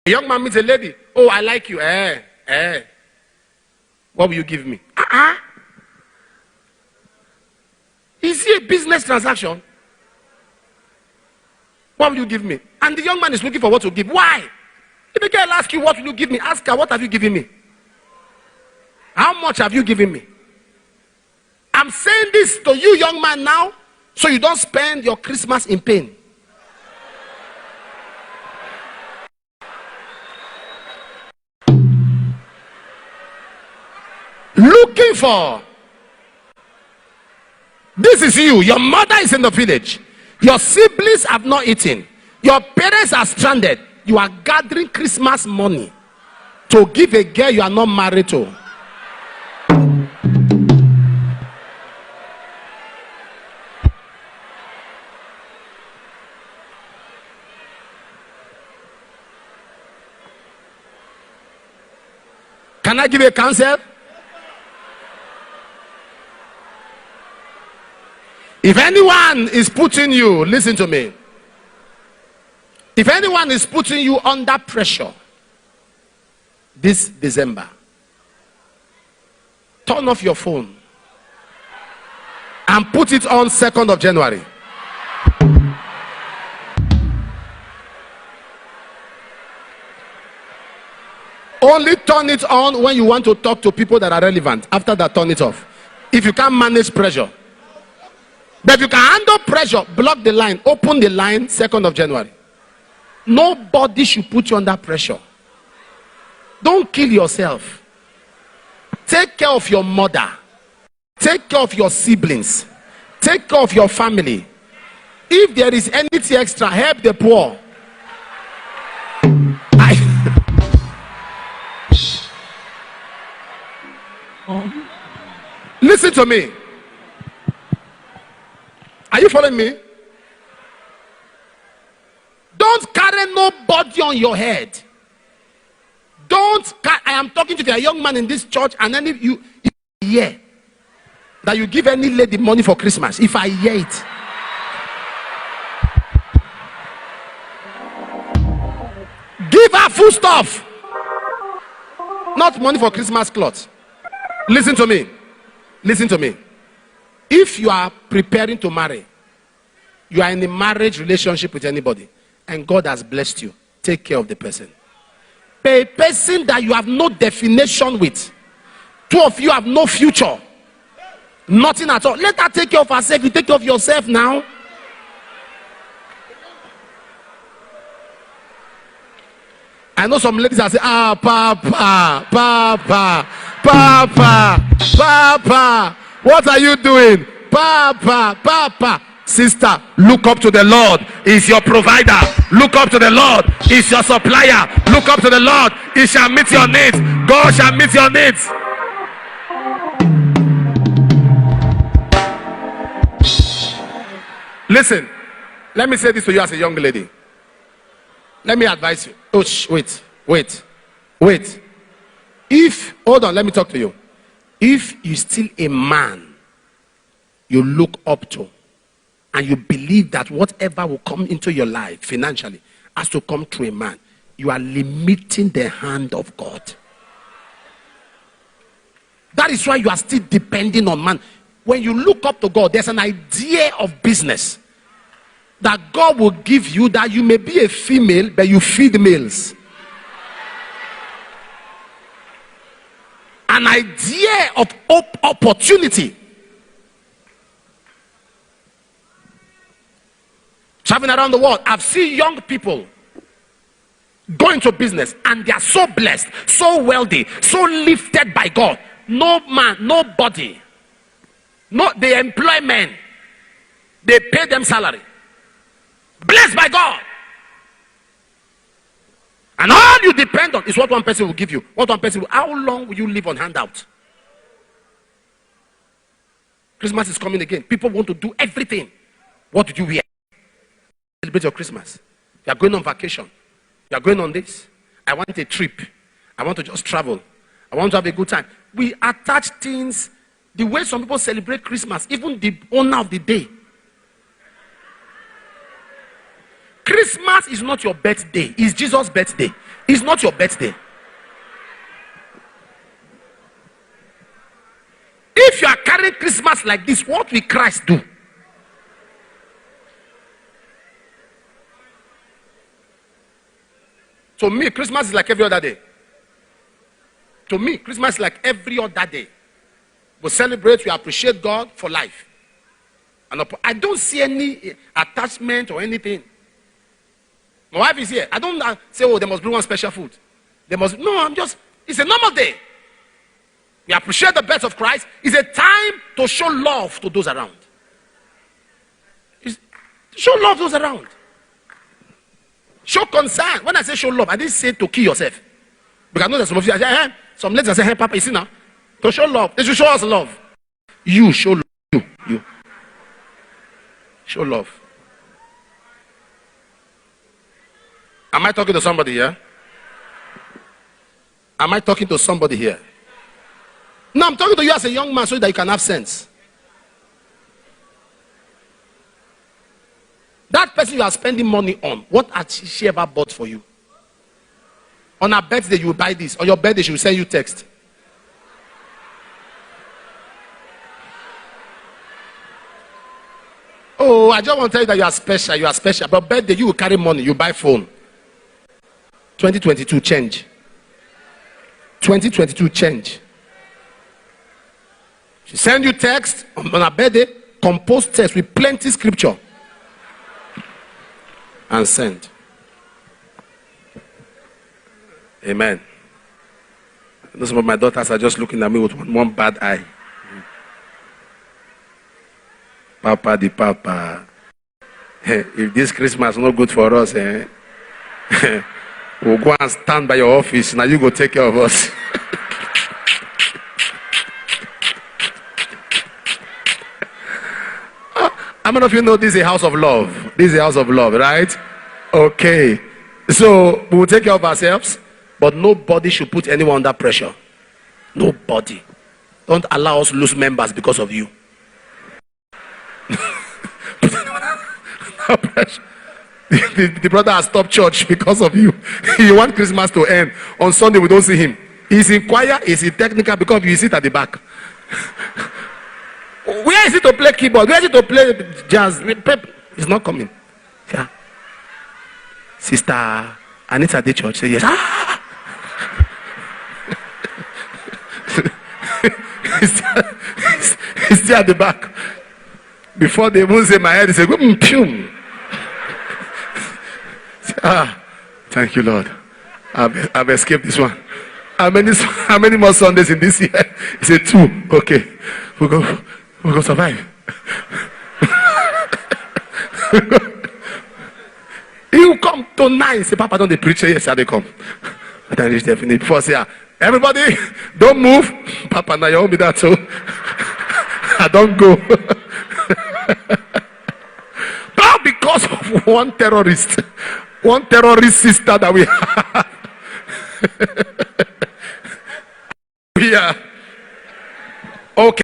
A young man meets a lady. Oh, I like you. What will you give me? Is it a business transaction? What will you give me? And the young man is looking for what to give. Why? If a girl asks you, what will you give me? Ask her, what have you given me? How much have you given me? I'm saying this to you, young man, now, so you don't spend your Christmas in pain. Looking for. This is you. Your mother is in the village. Your siblings have not eaten. Your parents are stranded. You are gathering Christmas money to give a girl you are not married to. Can I give you a counsel? If anyone is putting you, listen to me. If anyone is putting you under pressure this December, turn off your phone and put it on 2nd of January. Only turn it on when you want to talk to people that are relevant. After that, turn it off. If you can't manage pressure. But if you can handle pressure, block the line. Open the line 2nd of January. Nobody should put you under pressure. Don't kill yourself. Take care of your mother. Take care of your siblings. Take care of your family. If there is anything extra, help the poor. Listen to me. Are you following me? Don't carry nobody on your head. I am talking to a young man in this church, and then if you hear that you give any lady money for Christmas, if I hear it, give her food stuff, not money for Christmas clothes. Listen to me. Listen to me. If you are preparing to marry, you are in a marriage relationship with anybody, and God has blessed you, take care of the person. A person that you have no definition with, two of you have no future, nothing at all. Let her take care of herself. You take care of yourself now. I know some ladies that say, Papa, Papa, Papa, Papa, what are you doing? Papa, Papa. Sister, look up to the Lord. He's your provider. Look up to the Lord. He's your supplier. Look up to the Lord. He shall meet your needs. God shall meet your needs. Listen, let me say this to you as a young lady. Let me advise you. Oh, wait. Hold on, let me talk to you. If you still a man you look up to, and you believe that whatever will come into your life financially has to come through a man, you are limiting the hand of God. That is why you are still depending on man. When you look up to God, there's an idea of business that God will give you, that you may be a female, but you feed males. An idea of opportunity. Traveling around the world, I've seen young people go into business and they are so blessed, so wealthy, so lifted by God. No man, nobody, they employ men, they pay them salary, blessed by God, and all you depend on is what one person will give you. How long will you live on handout? Christmas is coming again. People want to do everything. What did you wear? Celebrate your Christmas. You are going on vacation. You are going on this. I want a trip. I want to just travel. I want to have a good time. We attach things the way some people celebrate Christmas, even the owner of the day. Christmas is not your birthday. It's Jesus' birthday. It's not your birthday. If you are carrying Christmas like this, what will Christ do? To me, Christmas is like every other day. To me, Christmas is like every other day. We celebrate, we appreciate God for life. And I don't see any attachment or anything. My wife is here. I don't say, oh, there must be one special food. It's a normal day. We appreciate the birth of Christ. It's a time to show love to those around. Show love to those around. Show concern. When I say show love, I didn't say to kill yourself. Because I know that some of you say, hey, some ladies say, hey, Papa, you see now? To show love. They should show us love. You show love. You. Show love. Am I talking to somebody here? Am I talking to somebody here? No, I'm talking to you as a young man so that you can have sense. That person you are spending money on, what has she ever bought for you? On her birthday, you will buy this. On your birthday, she will send you text. Oh, I just want to tell you that you are special. You are special. But birthday, you will carry money. You buy phone. 2022 change. 2022 change. She send you text on her birthday, compose text with plenty scripture. And send. Amen. Some of my daughters are just looking at me with one bad eye. Papa the Papa. If this Christmas is not good for us, we'll go and stand by your office. Now you go take care of us. How many of you know this is a house of love? This is a house of love, right? Okay. So we will take care of ourselves, but nobody should put anyone under pressure. Nobody. Don't allow us to lose members because of you. The brother has stopped church because of you. You want Christmas to end. On Sunday we don't see him. He's in choir, he's in technical because you sit at the back. Where is it to play keyboard? Where is it to play jazz? He's not coming. Yeah. Sister Anita at the church say yes. He's still at the back. Before they even say my head, he say, pum. Thank you, Lord. I've escaped this one. How many more Sundays in this year? He said 2. Okay. We'll go survive. You come to 9. Say, Papa, don't they preach? Yes, they come. And then reach the finish. Before say, everybody, don't move. Papa, now you won't be that so. I don't go. But because of one terrorist sister that we have.